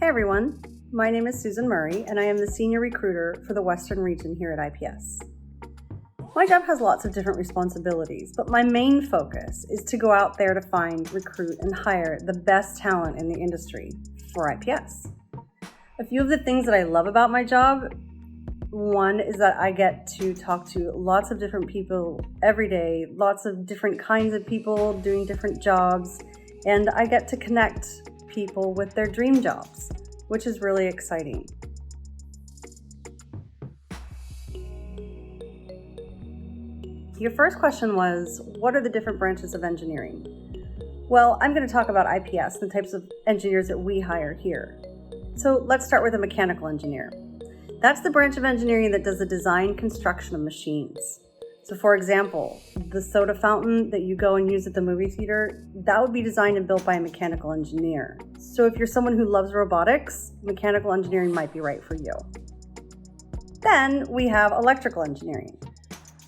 Hey everyone, my name is Susan Murray and I am the Senior Recruiter for the Western Region here at IPS. My job has lots of different responsibilities, but my main focus is to go out there to find, recruit, and hire the best talent in the industry for IPS. A few of the things that I love about my job, one is that I get to talk to lots of different people every day, lots of different kinds of people doing different jobs, and I get to connect people with their dream jobs, which is really exciting. Your first question was, what are the different branches of engineering? Well, I'm going to talk about IPS, the types of engineers that we hire here. So let's start with a mechanical engineer. That's the branch of engineering that does the design construction of machines. So for example, the soda fountain that you go and use at the movie theater, that would be designed and built by a mechanical engineer. So if you're someone who loves robotics, mechanical engineering might be right for you. Then we have electrical engineering,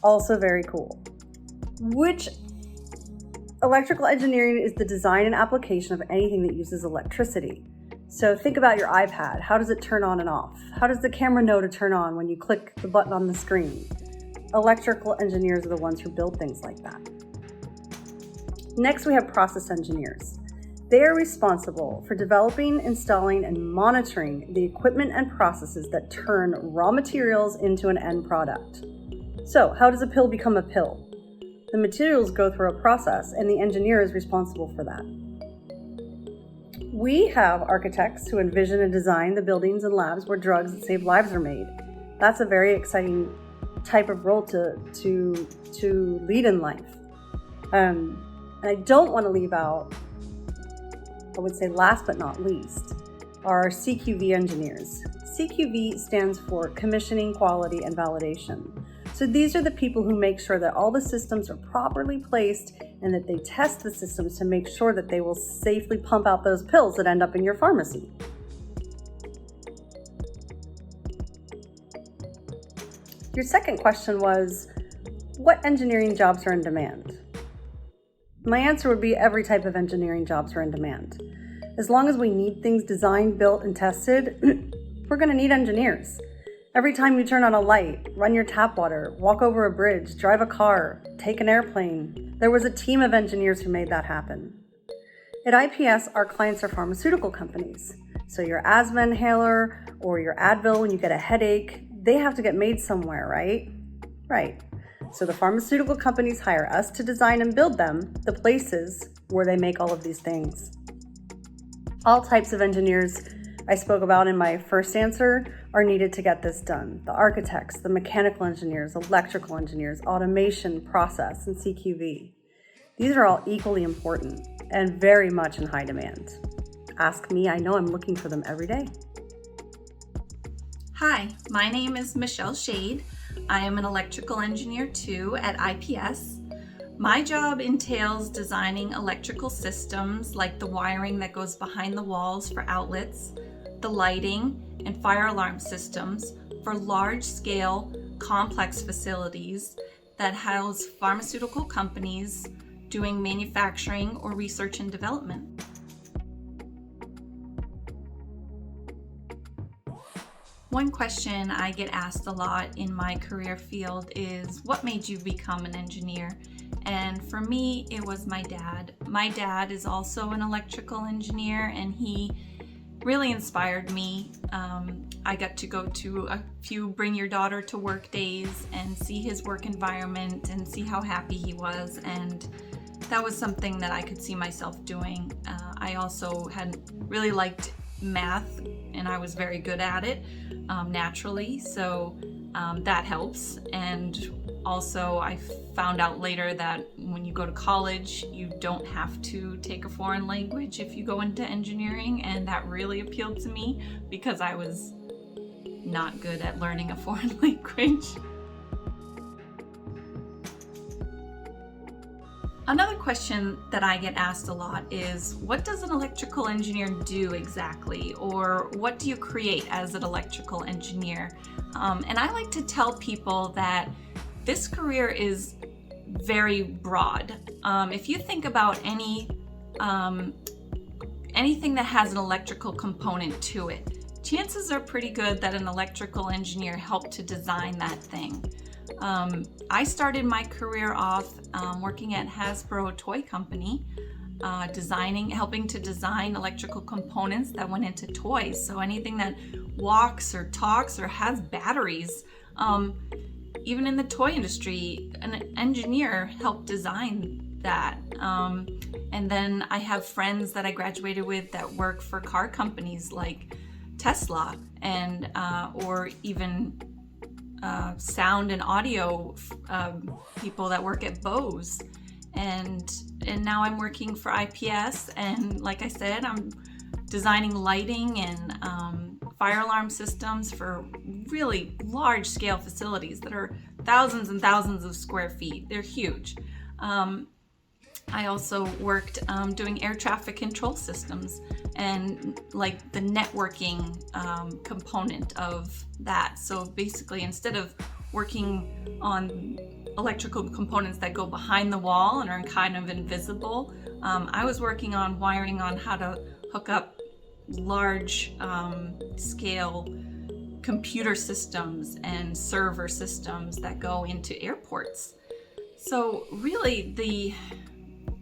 also very cool. Which electrical engineering is the design and application of anything that uses electricity. So think about your iPad. How does it turn on and off? How does the camera know to turn on when you click the button on the screen? Electrical engineers are the ones who build things like that. Next, we have process engineers. They are responsible for developing, installing, and monitoring the equipment and processes that turn raw materials into an end product. So, how does a pill become a pill? The materials go through a process, and the engineer is responsible for that. We have architects who envision and design the buildings and labs where drugs that save lives are made. That's a very exciting type of role to lead in life. And I don't want to leave out, I would say last but not least, are CQV engineers. CQV stands for Commissioning, Quality, and Validation. So these are the people who make sure that all the systems are properly placed and that they test the systems to make sure that they will safely pump out those pills that end up in your pharmacy. Your second question was, what engineering jobs are in demand? My answer would be every type of engineering jobs are in demand. As long as we need things designed, built, and tested, we're going to need engineers. Every time you turn on a light, run your tap water, walk over a bridge, drive a car, take an airplane, there was a team of engineers who made that happen. At IPS, our clients are pharmaceutical companies. So your asthma inhaler or your Advil when you get a headache, they have to get made somewhere, right? Right. So the pharmaceutical companies hire us to design and build them, the places where they make all of these things. All types of engineers I spoke about in my first answer are needed to get this done. The architects, the mechanical engineers, electrical engineers, automation, process, and CQV. These are all equally important and very much in high demand. Ask me, I know I'm looking for them every day. Hi, my name is Michelle Shade. I am an electrical engineer too at IPS. My job entails designing electrical systems like the wiring that goes behind the walls for outlets, the lighting and fire alarm systems for large-scale, complex facilities that house pharmaceutical companies doing manufacturing or research and development. One question I get asked a lot in my career field is, what made you become an engineer? And for me, it was my dad. My dad is also an electrical engineer, and he really inspired me. I got to go to a few Bring Your Daughter to Work days and see his work environment and see how happy he was, and that was something that I could see myself doing. I also had really liked math, and I was very good at it naturally, so that helps. And also I found out later that when you go to college, you don't have to take a foreign language if you go into engineering, and that really appealed to me because I was not good at learning a foreign language. Another question that I get asked a lot is, what does an electrical engineer do exactly? Or what do you create as an electrical engineer? And I like to tell people that this career is very broad. If you think about any anything that has an electrical component to it. Chances are pretty good that an electrical engineer helped to design that thing. I started my career off working at Hasbro Toy Company, helping to design electrical components that went into toys. So anything that walks or talks or has batteries, even in the toy industry, an engineer helped design that. And then I have friends that I graduated with that work for car companies like Tesla, and or even sound and audio people that work at Bose. And now I'm working for IPS, and like I said, I'm designing lighting and fire alarm systems for really large scale facilities that are thousands and thousands of square feet. They're huge. I also worked doing air traffic control systems and like the networking component of that. So basically, instead of working on electrical components that go behind the wall and are kind of invisible, I was working on wiring on how to hook up large scale computer systems and server systems that go into airports. So really the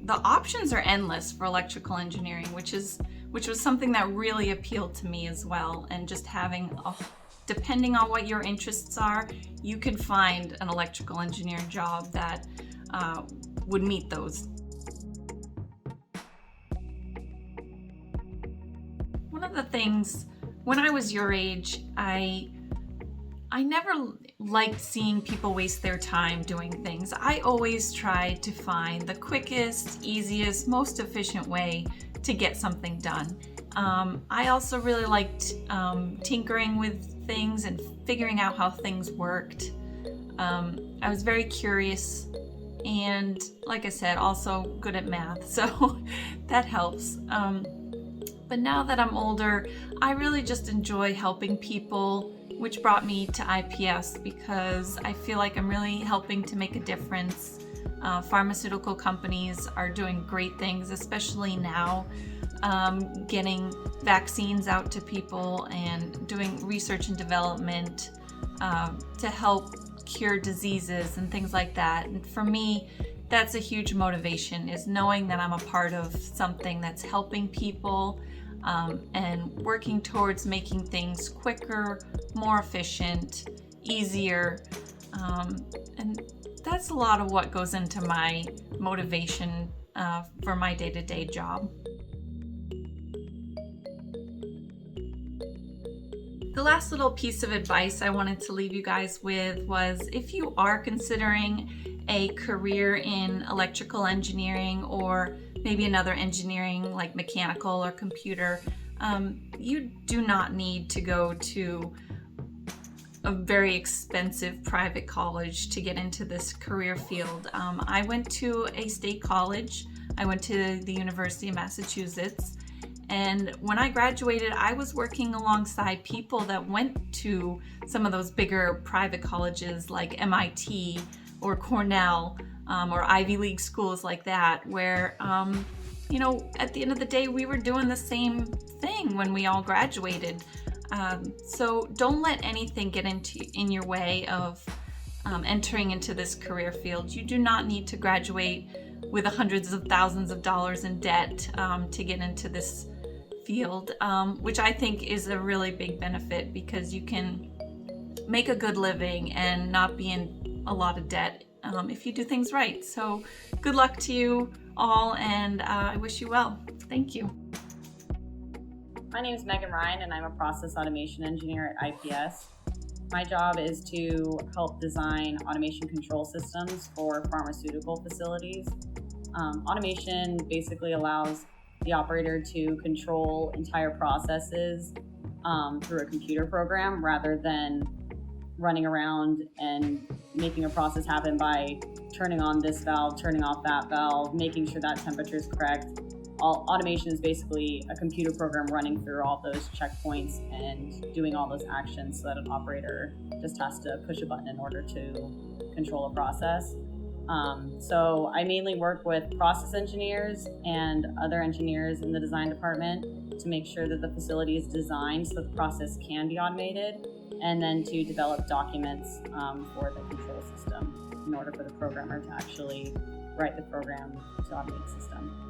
options are endless for electrical engineering, which was something that really appealed to me as well. And just having depending on what your interests are, you can find an electrical engineering job that would meet those. One of the things, when I was your age, I never liked seeing people waste their time doing things. I always tried to find the quickest, easiest, most efficient way to get something done. I also really liked tinkering with things and figuring out how things worked. I was very curious, and like I said, also good at math, so that helps. But now that I'm older, I really just enjoy helping people, which brought me to IPS because I feel like I'm really helping to make a difference. Pharmaceutical companies are doing great things, especially now, getting vaccines out to people and doing research and development to help cure diseases and things like that. And for me, that's a huge motivation, is knowing that I'm a part of something that's helping people and working towards making things quicker, more efficient, easier. And that's a lot of what goes into my motivation for my day-to-day job. The last little piece of advice I wanted to leave you guys with was, if you are considering a career in electrical engineering or maybe another engineering like mechanical or computer, you do not need to go to a very expensive private college to get into this career field. I went to a state college. I went to the University of Massachusetts. And when I graduated, I was working alongside people that went to some of those bigger private colleges like MIT or Cornell or Ivy League schools like that, where, at the end of the day, we were doing the same thing when we all graduated. So don't let anything get in your way of entering into this career field. You do not need to graduate with hundreds of thousands of dollars in debt to get into this field, which I think is a really big benefit, because you can make a good living and not be in a lot of debt if you do things right. So good luck to you all, and I wish you well. Thank you. My name is Megan Ryan, and I'm a process automation engineer at IPS. My job is to help design automation control systems for pharmaceutical facilities. Automation basically allows the operator to control entire processes through a computer program, rather than running around and making a process happen by turning on this valve, turning off that valve, making sure that temperature is correct. Automation is basically a computer program running through all those checkpoints and doing all those actions, so that an operator just has to push a button in order to control a process. So I mainly work with process engineers and other engineers in the design department to make sure that the facility is designed so the process can be automated, and then to develop documents for the control system in order for the programmer to actually write the program to automate the system.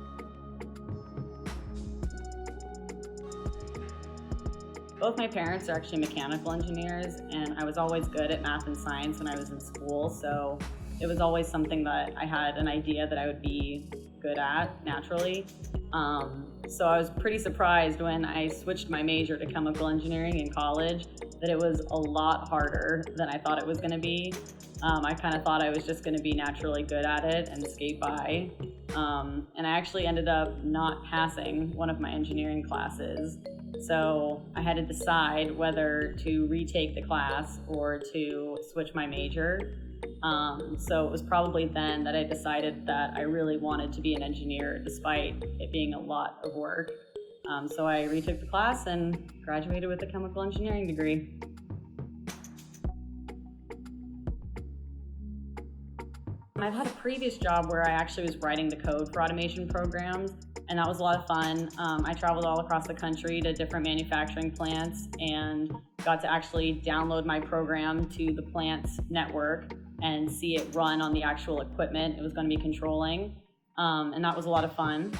Both my parents are actually mechanical engineers, and I was always good at math and science when I was in school, so it was always something that I had an idea that I would be good at naturally. So I was pretty surprised when I switched my major to chemical engineering in college that it was a lot harder than I thought it was going to be. I kind of thought I was just going to be naturally good at it and skate by. And I actually ended up not passing one of my engineering classes. So I had to decide whether to retake the class or to switch my major. So it was probably then that I decided that I really wanted to be an engineer despite it being a lot of work. So I retook the class and graduated with a chemical engineering degree. I've had a previous job where I actually was writing the code for automation programs, and that was a lot of fun. I traveled all across the country to different manufacturing plants and got to actually download my program to the plant's network and see it run on the actual equipment it was going to be controlling, and that was a lot of fun.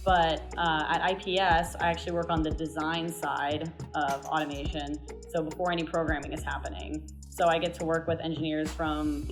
But at IPS, I actually work on the design side of automation, so before any programming is happening. So I get to work with engineers from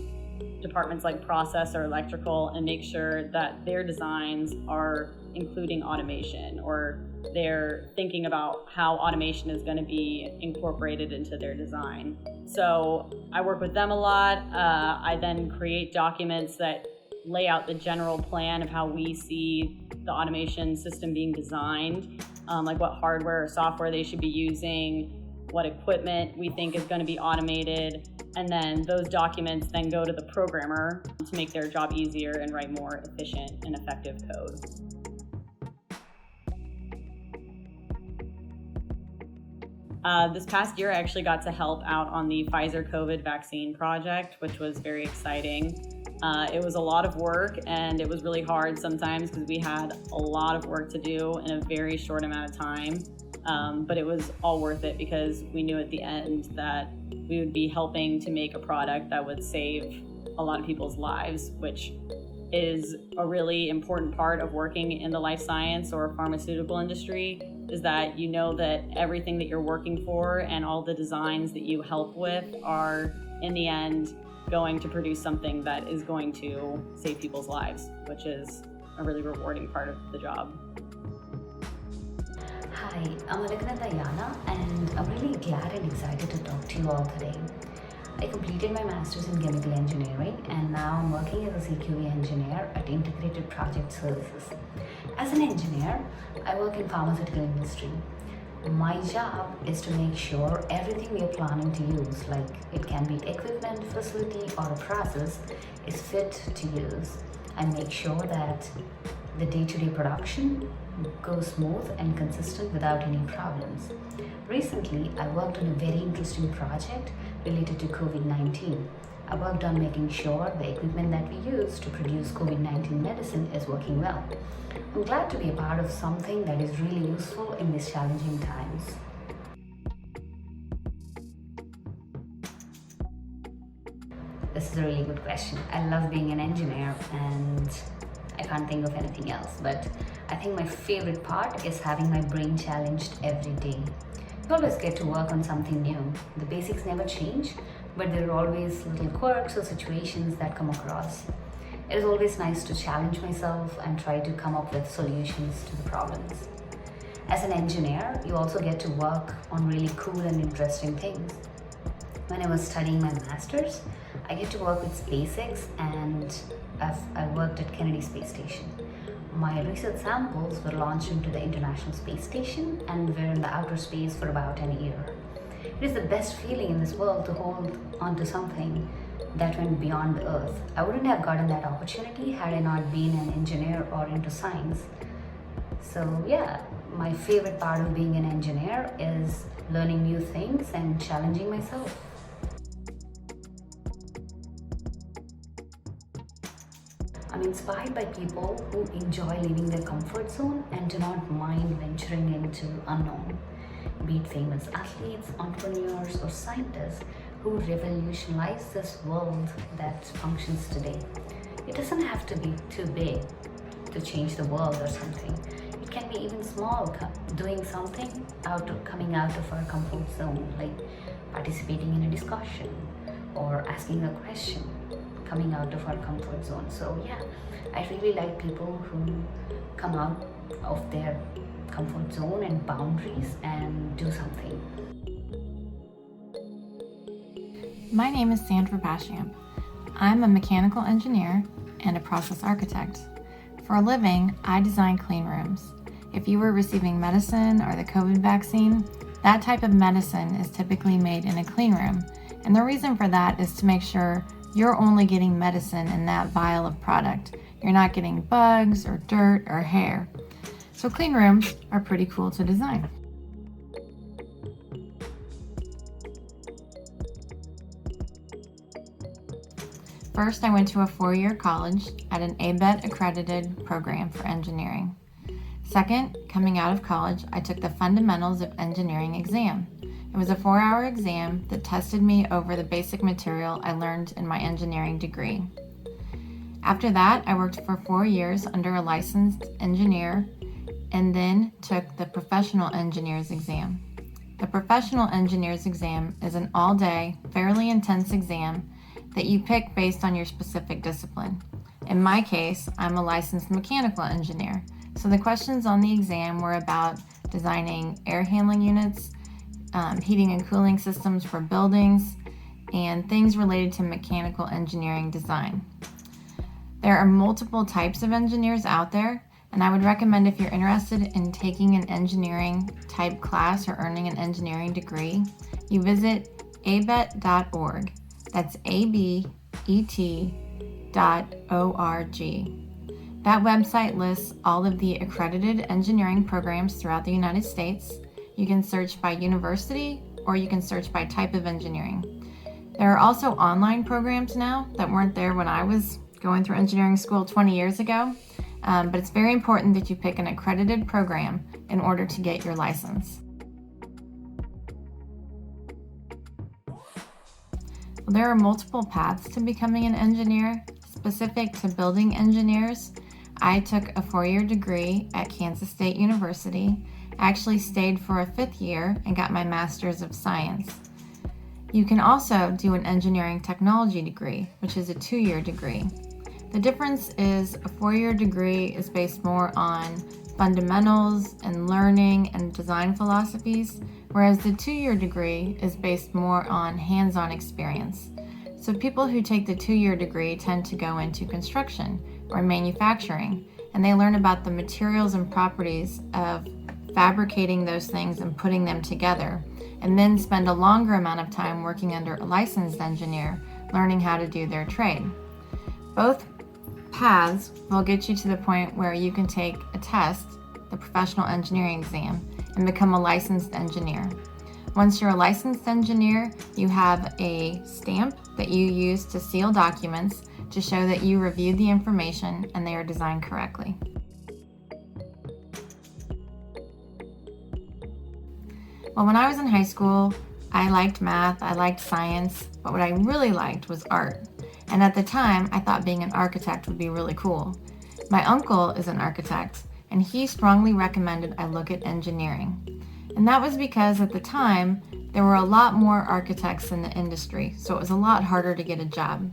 departments like process or electrical and make sure that their designs are including automation, or they're thinking about how automation is going to be incorporated into their design. So I work with them a lot. I then create documents that lay out the general plan of how we see the automation system being designed, like what hardware or software they should be using, what equipment we think is going to be automated, and then those documents then go to the programmer to make their job easier and write more efficient and effective code. This past year, I actually got to help out on the Pfizer COVID vaccine project, which was very exciting. It was a lot of work, and it was really hard sometimes because we had a lot of work to do in a very short amount of time. But it was all worth it because we knew at the end that we would be helping to make a product that would save a lot of people's lives, which is a really important part of working in the life science or pharmaceutical industry, is that you know that everything that you're working for and all the designs that you help with are, in the end, going to produce something that is going to save people's lives, which is a really rewarding part of the job. Hi, I'm Yana, and I'm really glad and excited to talk to you all today. I completed my master's in chemical engineering, and now I'm working as a CQV engineer at Integrated Project Services. As an engineer, I work in pharmaceutical industry. My job is to make sure everything we are planning to use, like it can be equipment, facility, or a process, is fit to use, and make sure that the day-to-day production goes smooth and consistent without any problems. Recently, I worked on a very interesting project related to COVID-19. I worked on making sure the equipment that we use to produce COVID-19 medicine is working well. I'm glad to be a part of something that is really useful in these challenging times. This is a really good question. I love being an engineer and I can't think of anything else, but I think my favorite part is having my brain challenged every day. You always get to work on something new. The basics never change, but there are always little quirks or situations that come across. It is always nice to challenge myself and try to come up with solutions to the problems. As an engineer, you also get to work on really cool and interesting things. When I was studying my master's, I get to work with SpaceX, and I worked at Kennedy Space Station. My research samples were launched into the International Space Station and were in the outer space for about a year. It is the best feeling in this world to hold onto something that went beyond the Earth. I wouldn't have gotten that opportunity had I not been an engineer or into science. So yeah, my favorite part of being an engineer is learning new things and challenging myself. I'm inspired by people who enjoy leaving their comfort zone and do not mind venturing into unknown. Be it famous athletes, entrepreneurs, or scientists who revolutionize this world that functions today. It doesn't have to be too big to change the world or something. It can be even small, doing something coming out of our comfort zone, like participating in a discussion or asking a question, coming out of our comfort zone. So yeah, I really like people who come out of their comfort zone and boundaries and do something. My name is Sandra Bashamp. I'm a mechanical engineer and a process architect. For a living, I design clean rooms. If you were receiving medicine or the COVID vaccine, that type of medicine is typically made in a clean room. And the reason for that is to make sure you're only getting medicine in that vial of product. You're not getting bugs or dirt or hair. So clean rooms are pretty cool to design. First, I went to a 4-year college at an ABET accredited program for engineering. Second, coming out of college, I took the Fundamentals of Engineering exam. It was a 4-hour exam that tested me over the basic material I learned in my engineering degree. After that, I worked for 4 years under a licensed engineer and then took the Professional Engineers exam. The Professional Engineers exam is an all-day, fairly intense exam that you pick based on your specific discipline. In my case, I'm a licensed mechanical engineer, so the questions on the exam were about designing air handling units, heating and cooling systems for buildings, and things related to mechanical engineering design. There are multiple types of engineers out there, and I would recommend if you're interested in taking an engineering type class or earning an engineering degree, you visit abet.org. That's abet.org. That website lists all of the accredited engineering programs throughout the United States. You can search by university or you can search by type of engineering. There are also online programs now that weren't there when I was going through engineering school 20 years ago, but it's very important that you pick an accredited program in order to get your license. There are multiple paths to becoming an engineer. Specific to building engineers, I took a 4-year degree at Kansas State University. I actually stayed for a 5th year and got my Master's of Science. You can also do an engineering technology degree, which is a 2-year degree. The difference is a 4-year degree is based more on fundamentals and learning and design philosophies, whereas the 2-year degree is based more on hands-on experience. So people who take the 2-year degree tend to go into construction or manufacturing, and they learn about the materials and properties of fabricating those things and putting them together, and then spend a longer amount of time working under a licensed engineer, learning how to do their trade. Both paths will get you to the point where you can take a test, the professional engineering exam, and become a licensed engineer. Once you're a licensed engineer, you have a stamp that you use to seal documents to show that you reviewed the information and they are designed correctly. Well, when I was in high school, I liked math, I liked science, but what I really liked was art. And at the time, I thought being an architect would be really cool. My uncle is an architect, and he strongly recommended I look at engineering. And that was because at the time, there were a lot more architects in the industry, so it was a lot harder to get a job.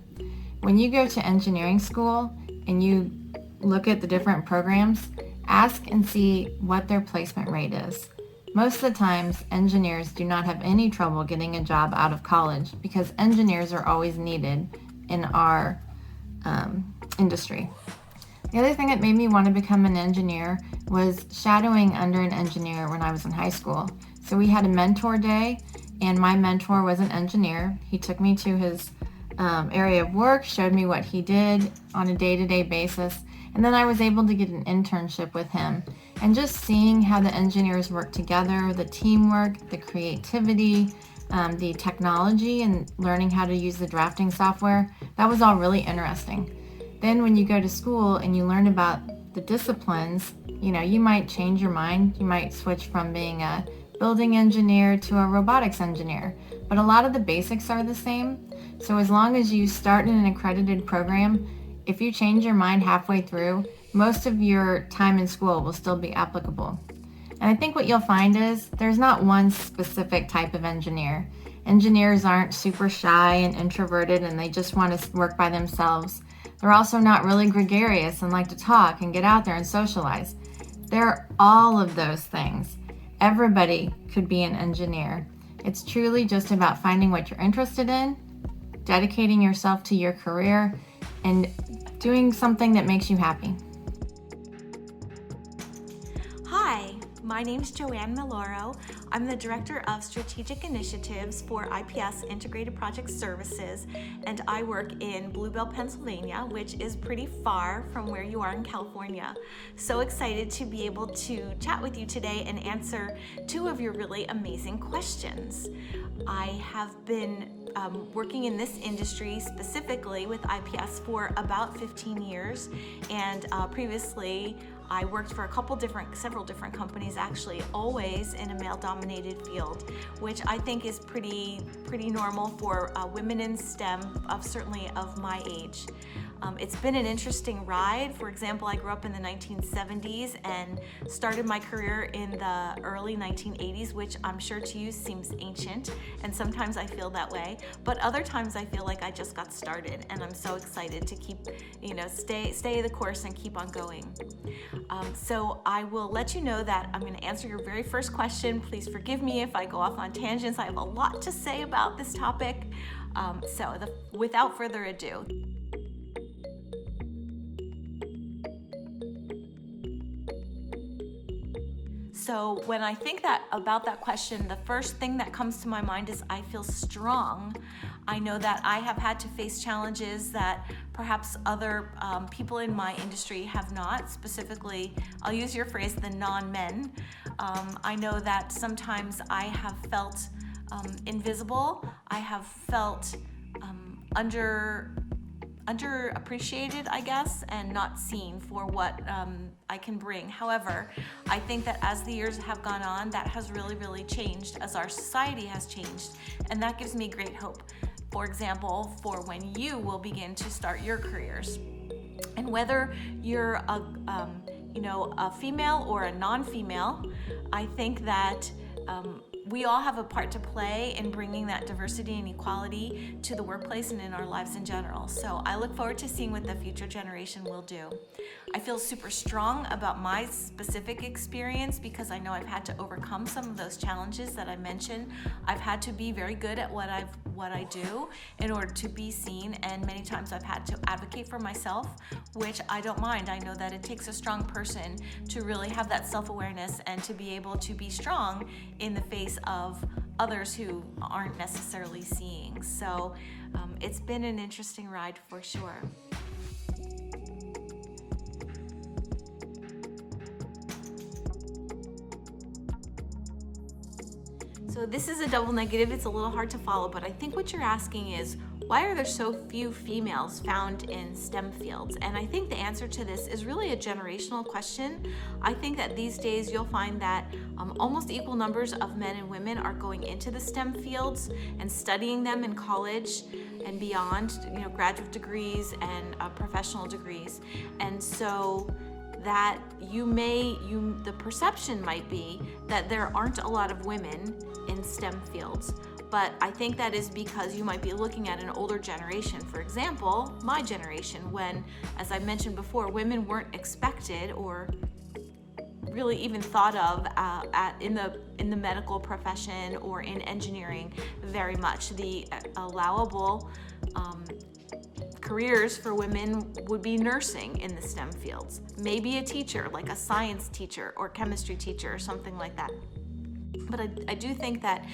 When you go to engineering school and you look at the different programs, ask and see what their placement rate is. Most of the times, engineers do not have any trouble getting a job out of college because engineers are always needed in our industry. The other thing that made me want to become an engineer was shadowing under an engineer when I was in high school. So we had a mentor day, and my mentor was an engineer. He took me to his area of work, showed me what he did on a day-to-day basis, and then I was able to get an internship with him. And just seeing how the engineers work together, the teamwork, the creativity, the technology, and learning how to use the drafting software, that was all really interesting. Then when you go to school and you learn about the disciplines, you might change your mind. You might switch from being a building engineer to a robotics engineer. But a lot of the basics are the same. So as long as you start in an accredited program, if you change your mind halfway through, most of your time in school will still be applicable. And I think what you'll find is there's not one specific type of engineer. Engineers aren't super shy and introverted and they just want to work by themselves. They're also not really gregarious and like to talk and get out there and socialize. They're all of those things. Everybody could be an engineer. It's truly just about finding what you're interested in, dedicating yourself to your career, and doing something that makes you happy. Hi, my name's Joanne Miloro. I'm the Director of Strategic Initiatives for IPS-Integrated Project Services, and I work in Bluebell, Pennsylvania, which is pretty far from where you are in California. So excited to be able to chat with you today and answer two of your really amazing questions. I have been working in this industry, specifically with IPS, for about 15 years, and previously I worked for several different companies, actually, always in a male-dominated field, which I think is pretty normal for women in STEM, certainly of my age. It's been an interesting ride. For example, I grew up in the 1970s and started my career in the early 1980s, which I'm sure to you seems ancient, and sometimes I feel that way, but other times I feel like I just got started, and I'm so excited to keep, stay the course and keep on going. So I will let you know that I'm going to answer your very first question. Please forgive me if I go off on tangents. I have a lot to say about this topic. Without further ado. So when I think about that question, the first thing that comes to my mind is I feel strong. I know that I have had to face challenges that perhaps other people in my industry have not. Specifically, I'll use your phrase, the non-men. I know that sometimes I have felt invisible. I have felt underappreciated, I guess, and not seen for what I can bring. However, I think that as the years have gone on, that has really changed as our society has changed, and that gives me great hope. For example, for when you will begin to start your careers, and whether you're a female or a non-female, I think that we all have a part to play in bringing that diversity and equality to the workplace and in our lives in general. So I look forward to seeing what the future generation will do. I feel super strong about my specific experience because I know I've had to overcome some of those challenges that I mentioned. I've had to be very good at what I do in order to be seen, and many times I've had to advocate for myself, which I don't mind. I know that it takes a strong person to really have that self-awareness and to be able to be strong in the face of others who aren't necessarily seeing. So it's been an interesting ride for sure. So this is a double negative. It's a little hard to follow, but I think what you're asking is, why are there so few females found in STEM fields? And I think the answer to this is really a generational question. I think that these days you'll find that almost equal numbers of men and women are going into the STEM fields and studying them in college and beyond, graduate degrees and professional degrees. And so that the perception might be that there aren't a lot of women in STEM fields. But I think that is because you might be looking at an older generation. For example, my generation, when, as I mentioned before, women weren't expected or really even thought of in the medical profession or in engineering very much. The allowable careers for women would be nursing in the STEM fields, maybe a teacher, like a science teacher or chemistry teacher or something like that. But I do think that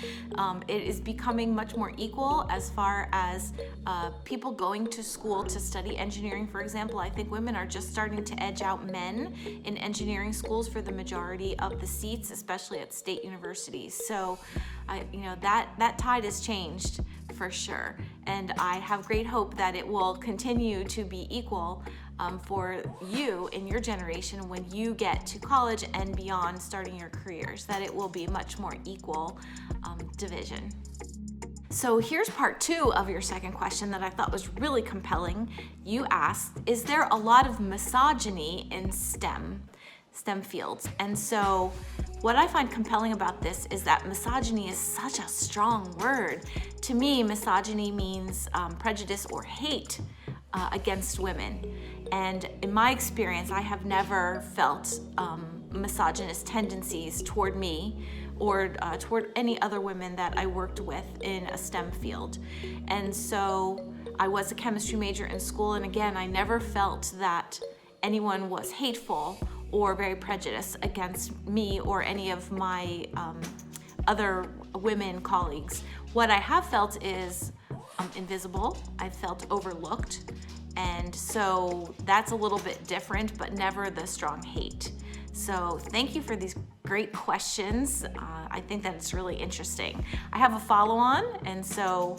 it is becoming much more equal as far as people going to school to study engineering, for example. I think women are just starting to edge out men in engineering schools for the majority of the seats, especially at state universities. So that tide has changed for sure. And I have great hope that it will continue to be equal for you in your generation when you get to college and beyond, starting your careers, that it will be much more equal division. So here's part 2 of your second question that I thought was really compelling. You asked, is there a lot of misogyny in STEM fields? And so what I find compelling about this is that misogyny is such a strong word. To me, misogyny means prejudice or hate against women. And in my experience, I have never felt misogynist tendencies toward me or toward any other women that I worked with in a STEM field. And so I was a chemistry major in school, and again, I never felt that anyone was hateful or very prejudiced against me or any of my other women colleagues. What I have felt is invisible. I felt overlooked. And so that's a little bit different, but never the strong hate. So thank you for these great questions. I think that it's really interesting. I have a follow-on, and so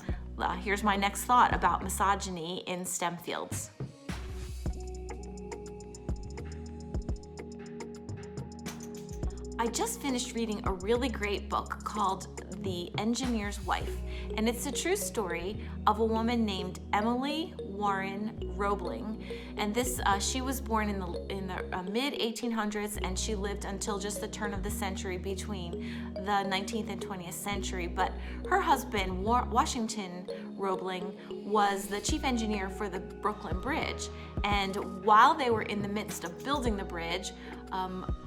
here's my next thought about misogyny in STEM fields. I just finished reading a really great book called The Engineer's Wife, and it's a true story of a woman named Emily Warren Roebling. And this she was born in the mid 1800s, and she lived until just the turn of the century, between the 19th and 20th century. But her husband, Washington Roebling, was the chief engineer for the Brooklyn Bridge. And while they were in the midst of building the bridge,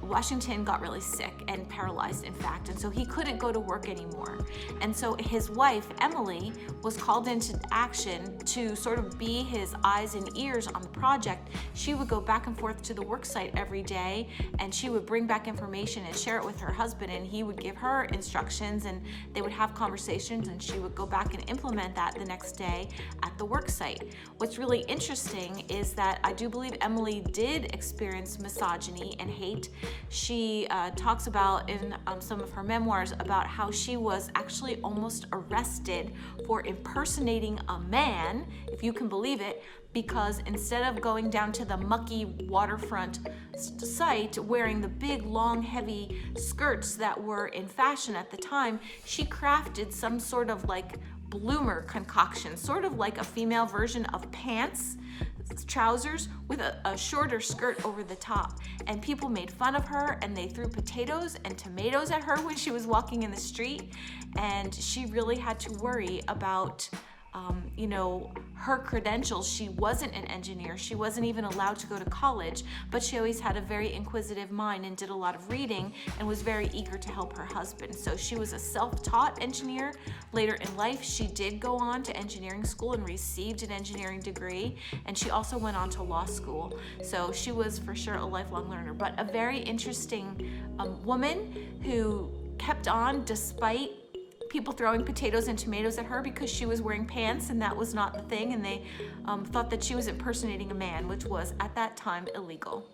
Washington got really sick and paralyzed, in fact, and so he couldn't go to work anymore. And so his wife, Emily, was called into action to sort of be his eyes and ears on the project. She would go back and forth to the work site every day, and she would bring back information and share it with her husband, and he would give her instructions, and they would have conversations, and she would go back and implement that the next day at the work site. What's really interesting is that I do believe Emily did experience misogyny and hate. She talks about in some of her memoirs about how she was actually almost arrested for impersonating a man, if you can believe it, because instead of going down to the mucky waterfront site wearing the big, long, heavy skirts that were in fashion at the time, she crafted some sort of like bloomer concoction, sort of like a female version of pants, trousers with a shorter skirt over the top. And people made fun of her, and they threw potatoes and tomatoes at her when she was walking in the street. And she really had to worry about her credentials. She wasn't an engineer. She wasn't even allowed to go to college, but she always had a very inquisitive mind and did a lot of reading and was very eager to help her husband. So she was a self-taught engineer. Later in life, she did go on to engineering school and received an engineering degree, and she also went on to law school. So she was for sure a lifelong learner, but a very interesting woman who kept on despite people throwing potatoes and tomatoes at her because she was wearing pants, and that was not the thing, and they thought that she was impersonating a man, which was at that time illegal.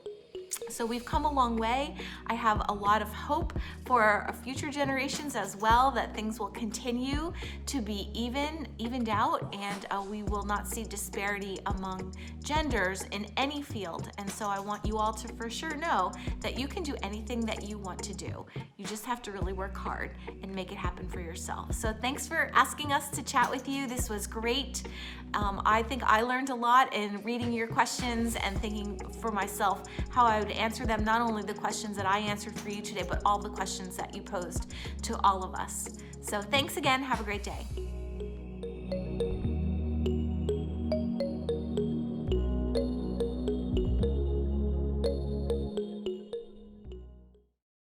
So we've come a long way. I have a lot of hope for future generations as well, that things will continue to be evened out, and we will not see disparity among genders in any field. And so I want you all to for sure know that you can do anything that you want to do. You just have to really work hard and make it happen for yourself. So thanks for asking us to chat with you. This was great. I think I learned a lot in reading your questions and thinking for myself how I would answer them, not only the questions that I answered for you today, but all the questions that you posed to all of us. So thanks again. Have a great day.